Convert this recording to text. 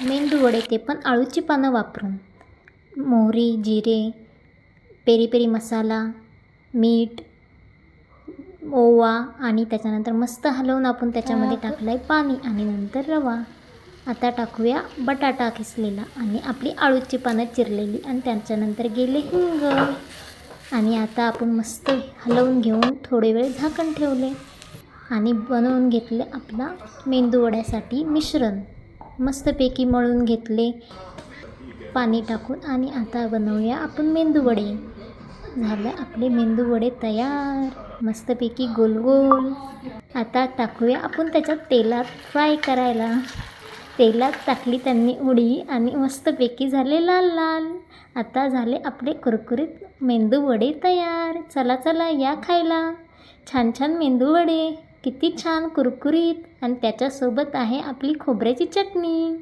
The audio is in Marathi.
मेंदूवडे, ते पण अळूची पानं वापरून. मोहरी, जिरे, पेरी पेरी मसाला, मीठ, ओवा आणि त्याच्यानंतर मस्त हलवून आपण त्याच्यामध्ये टाकलं आहे पाणी आणि नंतर रवा. आता टाकूया बटाटा किसलेला आणि आपली अळूची पानं चिरलेली आणि त्याच्यानंतर गेले हिंग. आणि आता आपण मस्त हलवून घेऊन थोडे वेळ झाकण ठेवले आणि बनवून घेतले आपला मेंदूवड्यासाठी मिश्रण. मस्तपैकी मळून घेतले पाणी टाकून आणि आता बनवूया आपण मेंदूवडे. झालं आपले मेंदूवडे तयार, मस्तपैकी गोल गोल. आता टाकूया आपण त्याच्यात तेलात फ्राय करायला. तेलात टाकली त्यांनी उडी आणि मस्तपैकी झाले लाल लाल. आता झाले आपले कुरकुरीत मेंदूवडे तयार. चला चला या खायला. छान छान मेंदूवडे, किती छान कुरकुरीत. आणि त्याच्यासोबत आहे आपली खोबऱ्याची चटणी.